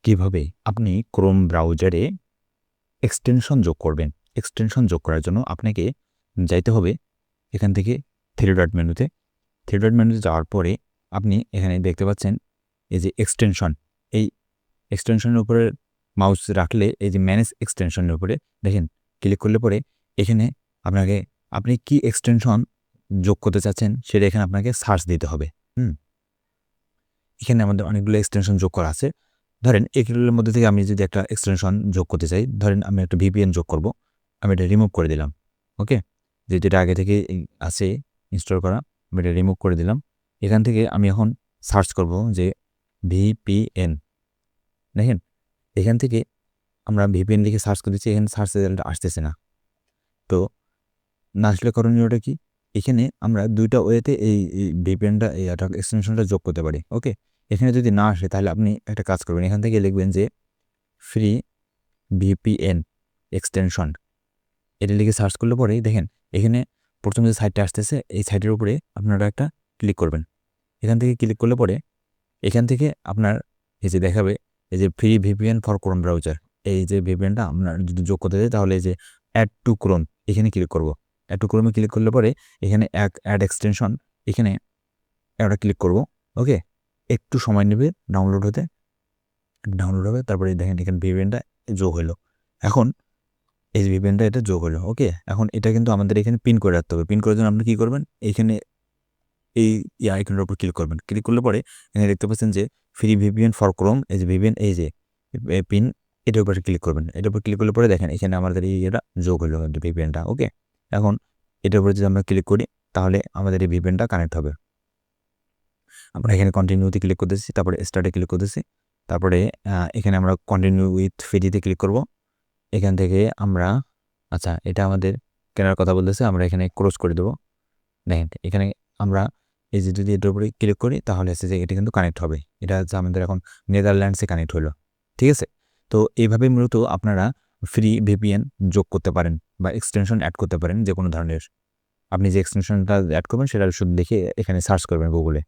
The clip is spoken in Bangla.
কিভাবে আপনি ক্রোম ব্রাউজারে এক্সটেনশন যোগ করবেন। এক্সটেনশন যোগ করার জন্য আপনাকে যাইতে হবে এখান থেকে থ্রি ডট মেনুতে। থ্রি ডট মেনুতে যাওয়ার পরে আপনি এখানে দেখতে পাচ্ছেন এই যে এক্সটেনশন, এই এক্সটেনশনের উপরে মাউস রাখলে এই যে ম্যানেজ এক্সটেনশনের উপরে দেখেন ক্লিক করলে পরে এখানে আপনাকে আপনি কি এক্সটেনশন যোগ করতে চাচ্ছেন সেটা এখানে আপনাকে সার্চ দিতে হবে। এখানে আমাদের অনেকগুলো এক্সটেনশন যোগ করা আছে। ধরেন এগুলোর মধ্যে থেকে আমি যদি একটা এক্সটেনশন যোগ করতে চাই, ধরেন আমি একটা ভিপিএন যোগ করব, আমি এটা রিমুভ করে দিলাম। ওকে, যেটা আগে থেকে আছে ইনস্টল করা, আমি এটা রিমুভ করে দিলাম। এখান থেকে আমি এখন সার্চ করব যে ভিপিএন। দেখেন এখান থেকে আমরা ভিপিএন লিখে সার্চ করে দিচ্ছি, এখানে সার্চ রেজাল্ট আসতেছে না। তো না আসলে করণীয়টা কি, এখানে আমরা দুইটা ওয়েতে এই ভিপিএনটা এই এক্সটেনশনটা যোগ করতে পারি। ওকে, এখানে যদি না আসে তাহলে আপনি একটা কাজ করবেন, এখান থেকে লিখবেন যে ফ্রি ভিপিএন এক্সটেনশন। এটা লিখে সার্চ করলে পরেই দেখেন এখানে প্রথম যে সাইটটা আসতেছে এই সাইটের উপরে আপনারা একটা ক্লিক করবেন। এখান থেকে ক্লিক করলে পরে এখান থেকে আপনার এই যে দেখাবে এই যে free VPN for Chrome browser, এই যে ভিপিএনটা আমরা যদি যোগ করতে চাই তাহলে এই যে অ্যাড টু ক্রোম এখানে ক্লিক করব। অ্যাড টু ক্রোমে ক্লিক করলে পরে এখানে অ্যাড এক্সটেনশন এখানে একটা ক্লিক করব। ওকে, একটু সময় নেবে ডাউনলোড হতে, ডাউনলোড হবে, তারপরে দেখেন এখানে ভিপিএনটা যোগ হলো। এখন এই যে ভিপিএনটা এটা যোগ হলো। ওকে, এখন এটা কিন্তু আমাদের এখানে পিন করে রাখতে হবে। পিন করার জন্য আপনি কী করবেন, এইখানে এই আইকনের উপর ক্লিক করবেন। ক্লিক করলে পরে এখানে দেখতে পাচ্ছেন যে ফ্রি ভিপিএন ফর ক্রোম, এই যে ভিপিএন এই যে পিন, এটার উপরে ক্লিক করবেন। এটার উপর ক্লিক করলে পরে দেখেন এখানে আমাদের এটা যোগ হলো কিন্তু ভিপিএনটা। ওকে, এখন এটার উপরে যদি আমরা ক্লিক করি তাহলে আমাদের এই ভিপিএনটা কানেক্ট হবে। আমরা এখানে কন্টিনিউতে ক্লিক করতেছি, তারপরে স্টার্টে ক্লিক করতেছি, তারপরে এখানে আমরা কন্টিনিউ উইথ ফ্রিতে ক্লিক করব। এখান থেকে আমরা এটা আমাদের কেনার কথা বলতেছে, আমরা এখানে ক্রস করে দেবো। দেখেন এখানে আমরা এই যে যদি এটার উপরে ক্লিক করি তাহলে হচ্ছে যে এটা কিন্তু কানেক্ট হবে। এটা হচ্ছে আমাদের এখন নেদারল্যান্ডসে কানেক্ট হলো। ঠিক আছে, তো এইভাবে মূলত আপনারা ফ্রি ভিপিএন যোগ করতে পারেন বা এক্সটেনশন অ্যাড করতে পারেন যে কোনো ধরনের। আপনি যে এক্সটেনশনটা অ্যাড করবেন সেটা শুধু লিখে এখানে সার্চ করবেন গুগলে।